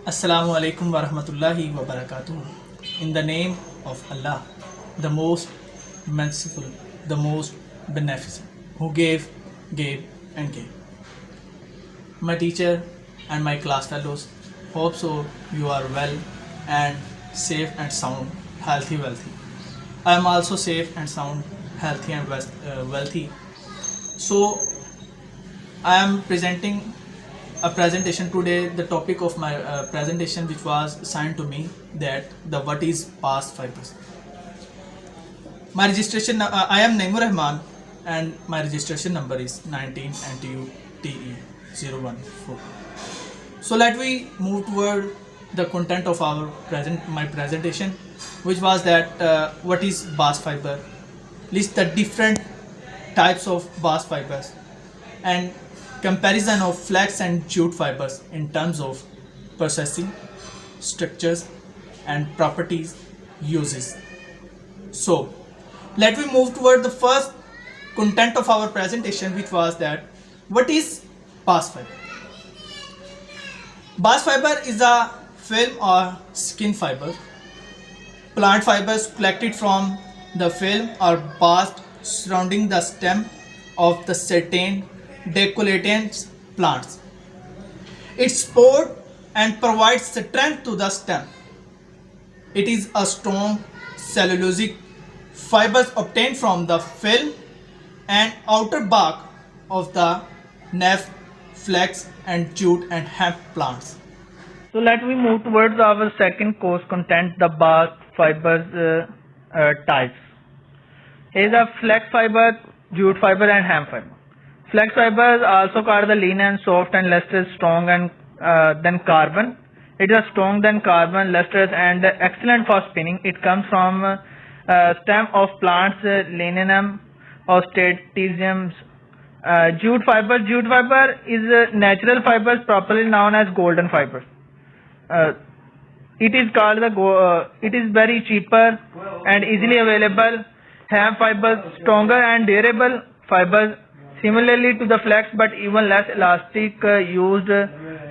Assalamu alaikum wa rahmatullahi wa barakatuh. In the name of Allah, the most merciful, the most beneficent, who gave, and gave. My teacher and my class fellows, hope so you are well and safe and sound, healthy, wealthy. I am also safe and sound, healthy and wealthy. So I am presenting a presentation today. The topic of my presentation, which was assigned to me, that the what is past fibers. My registration. I am Naimur Rahman, and my registration number is 19 NTU TE 014. So let we move toward the content of my presentation, which was that what is bast fiber, list the different types of bast fibers, and comparison of flax and jute fibers in terms of processing, structures, and properties uses. So let me move toward the first content of our presentation, which was that what is bast fiber. Bast fiber is a film or skin fiber. Plant fibers collected from the film or bast surrounding the stem of the certain decollete plants. It supports and provides strength to the stem. It is a strong cellulosic fibers obtained from the film and outer bark of the nape, flax, and jute and hemp plants. So let me move towards our second course content, the bast fibers types. Here is a flax fiber, jute fiber, and hemp fiber. Flax fiber is also called the lean and soft and lustrous, strong and than carbon. It is strong than carbon, lustrous, and excellent for spinning. It comes from stem of plants, Lignum or Statidium. Jute fiber is natural fibers, properly known as golden fibers. It is called it is very cheaper and easily available. Hemp fibers, stronger and durable fibers, similarly to the flax but even less elastic, used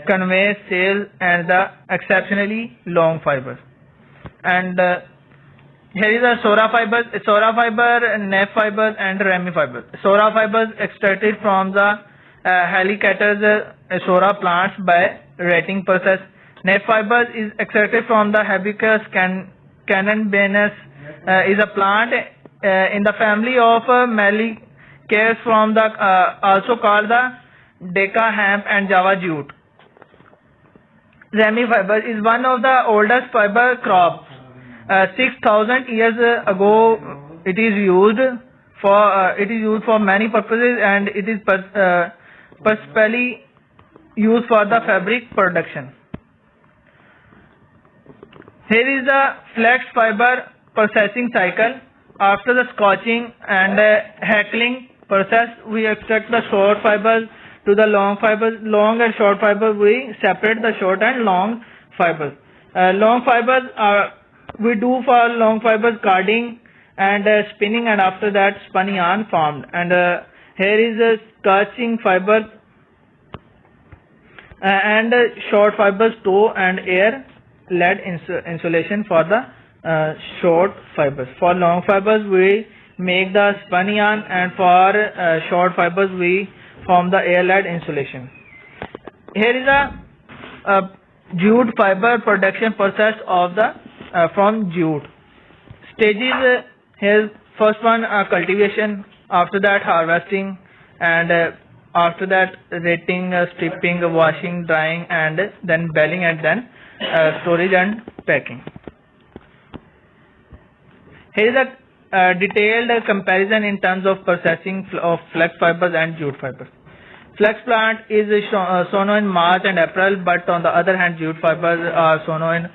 convey sails and the exceptionally long fibers. And here is a Sora fiber, nape fibers, and rami fibers. Sora fibers extracted from the Helicaters Sora plants by rating process. Nape fibers is extracted from the Hibiscus cannabinus, is a plant in the family of Meliaceae from the also called the Deca hemp and Java jute. Rami fiber is one of the oldest fiber crops. 6,000 years ago, it is used for many purposes, and it is principally used for the fabric production. Here is the flax fiber processing cycle. After the scorching and hackling process, we extract the short fibers to the long fibers. Long and short fibers, we separate the short and long fibers. Long fibers we do for long fibers carding and spinning, and after that spun yarn formed. And here is a scorching fiber and short fibers tow and air lead insulation for the short fibers. For long fibers we make the spun yarn, and for short fibers we form the air lead insulation. Here is a jute fiber production process of the from jute. Stages, here first one cultivation, after that harvesting, and after that rating, stripping, washing, drying, and then baling, and then storage and packing. Here is a detailed comparison in terms of processing of flax fibers and jute fibers. Flax plant is sown in March and April, but on the other hand, jute fibers are sown in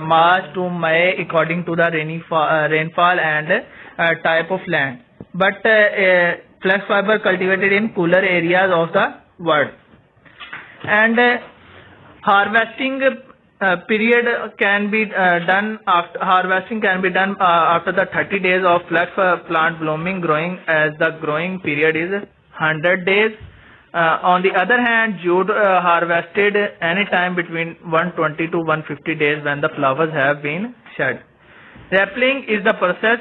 March to May according to the rainfall and type of land. But flax fiber cultivated in cooler areas of the world. And harvesting period can be done after after the 30 days of flax plant blooming growing, as the growing period is 100 days. On the other hand, jute harvested any time between 120 to 150 days when the flowers have been shed. Rappling is the process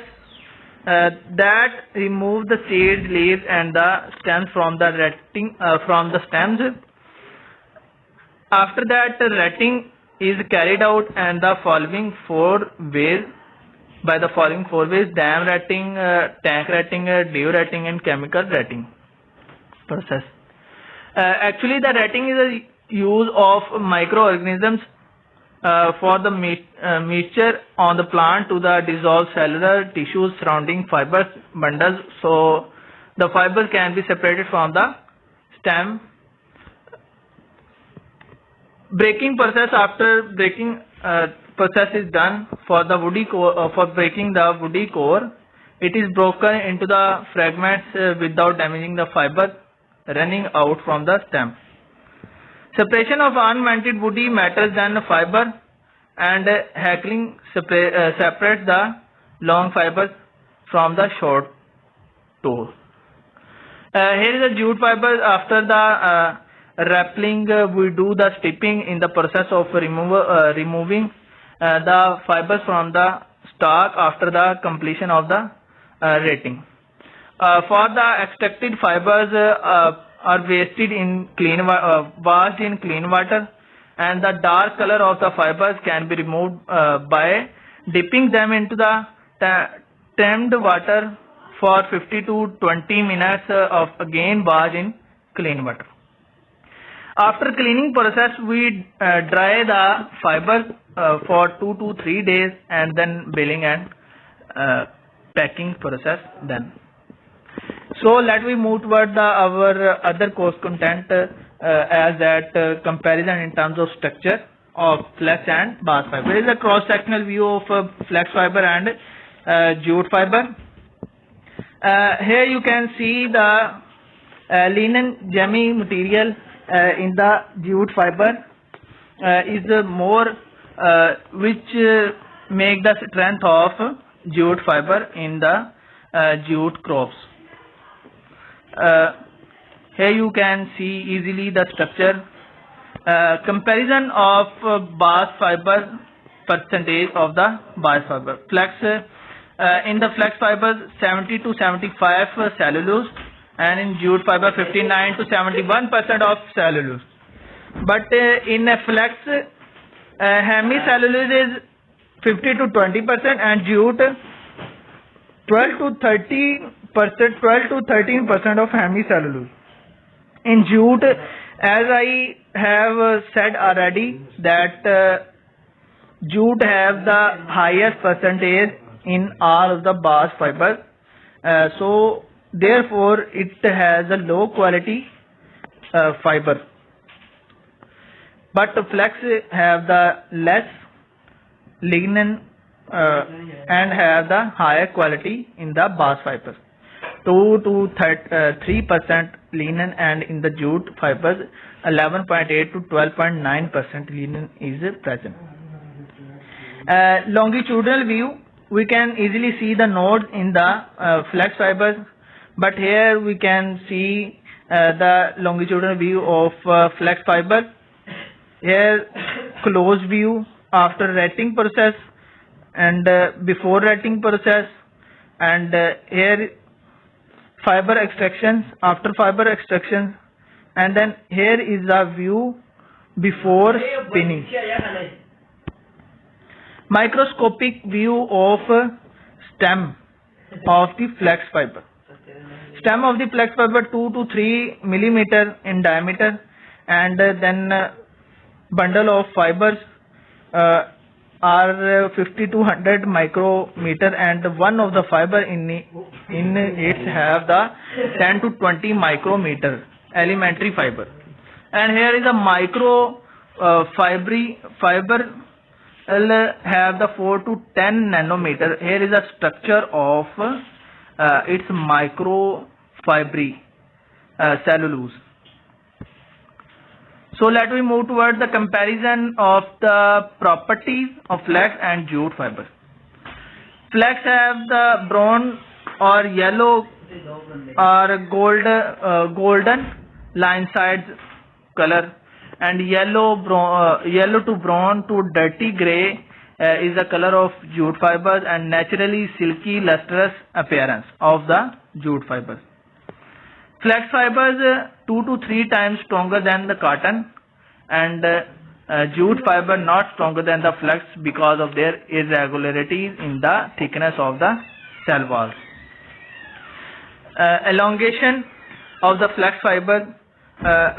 that removes the seeds, leaves, and the stems from the stems. After that, retting is carried out and the following four ways. Dam retting, tank retting, dew retting, and chemical retting process. Actually, the retting is a use of microorganisms for the mixture on the plant to the dissolved cellular tissues surrounding fibers bundles, so the fibers can be separated from the stem. Breaking process. After breaking process is done for the woody core, for breaking the woody core, it is broken into the fragments without damaging the fiber running out from the stem. Separation of unwanted woody matters than the fiber, and hackling separates the long fibers from the short tool. Here is the jute fiber. After the rappling, we do the stripping in the process of removing the fibers from the stalk after the completion of the retting. For the extracted fibers are washed in clean water, and the dark color of the fibers can be removed by dipping them into the trimmed water for 50 to 20 minutes of again washed in clean water. After cleaning process, we dry the fibers for 2 to 3 days, and then baling and packing process then. So let me move toward our other course content as that comparison in terms of structure of flax and bast fiber. Here is a cross-sectional view of flax fiber and jute fiber. Here you can see the linen jammy material in the jute fiber is more which make the strength of jute fiber in the jute crops. Here you can see easily the structure. Comparison of bast fiber percentage of the bast fiber. Flax in the flax fibers 70 to 75 cellulose, and in jute fiber 59 to 71% of cellulose. But in a flax hemicellulose is 50 to 20%, and jute 12 to 13% of hemicellulose. In jute, as I have said already, that jute have the highest percentage in all of the bast fibers, so therefore it has a low quality fiber. But flax have the less lignin and have the higher quality in the bast fibers. 2 to 3% lignin, and in the jute fibers 11.8 to 12.9% lignin is present. Longitudinal view, we can easily see the nodes in the flax fibers, but here we can see the longitudinal view of flax fiber. Here close view after retting process and before retting process, and here fiber extractions, after fiber extraction, and then here is the view before spinning. Microscopic view of stem of the flax fiber. Stem of the flax fiber 2 to 3 millimeter in diameter, and then bundle of fibers are 50 to 100 micrometer, and one of the fiber in it have the 10 to 20 micrometer elementary fiber. And here is a micro fiber have the 4 to 10 nanometer. Here is a structure of its microfibry cellulose. So let me move towards the comparison of the properties of flax and jute fiber. Flax have the brown or yellow or golden linesides color, and yellow to brown to dirty gray is the color of jute fibers, and naturally silky lustrous appearance of the jute fibers. Flax fibers 2 to 3 times stronger than the cotton, and jute fiber not stronger than the flax because of their irregularities in the thickness of the cell walls. Elongation of the flax fiber,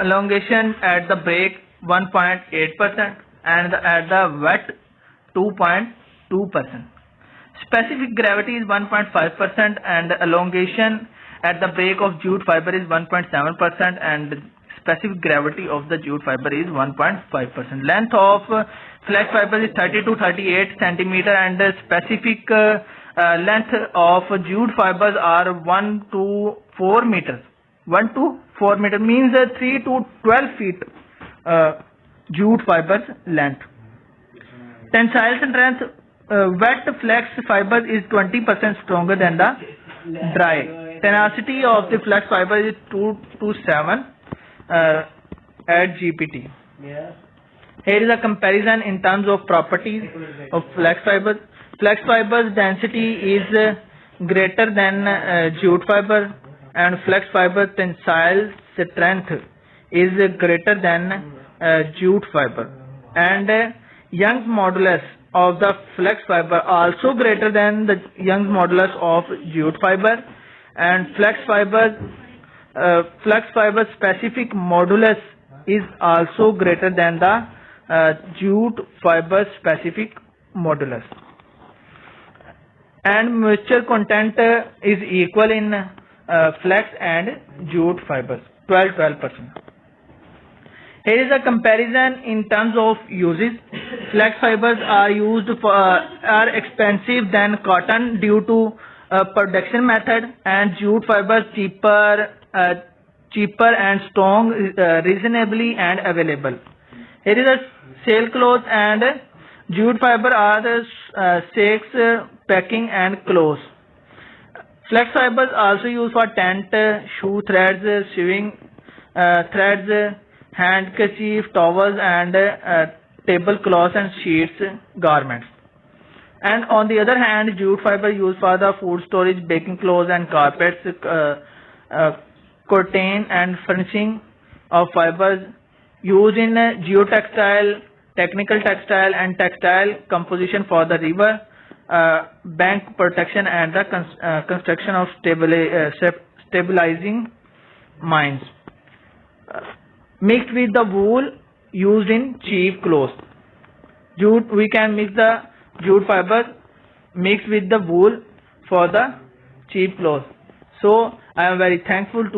elongation at the break 1.8% and at the wet 2.2%. Specific gravity is 1.5% and elongation at the break of jute fiber is 1.7% and specific gravity of the jute fiber is 1.5%. Length of flax fiber is 30 to 38 centimeter and the specific length of jute fibers are 1 to 4 meters. 1 to 4 meter means 3 to 12 feet jute fibers length. Tensile strength, wet flax fiber is 20% stronger than the dry. Tenacity of the flax fiber is 2 to 7 at GPT. Here is a comparison in terms of properties of flax fibers. Flax fibers density is greater than jute fiber, and flax fiber tensile strength is greater than jute fiber, and Young's modulus of the flax fiber also greater than the Young's modulus of jute fiber, and flax fiber specific modulus is also greater than the jute fiber specific modulus, and moisture content is equal in flax and jute fibers, 12%. Here is a comparison in terms of uses. Flax fibers are expensive than cotton due to production method, and jute fibers cheaper and strong, reasonably and available. Here is a sailcloth, and jute fiber are the sacks, packing and clothes. Flax fibers also used for tent, shoe threads, sewing threads, handkerchief, towels and tablecloths and sheets, garments. And on the other hand, jute fiber used for the food storage, baking clothes and carpets, curtain and furnishing of fibers used in geotextile, technical textile and textile composition for the river bank protection and the construction of stabilizing mines. Mixed with the wool used in cheap clothes. Jute, we can mix the jute fiber mixed with the wool for the cheap clothes. So I am very thankful to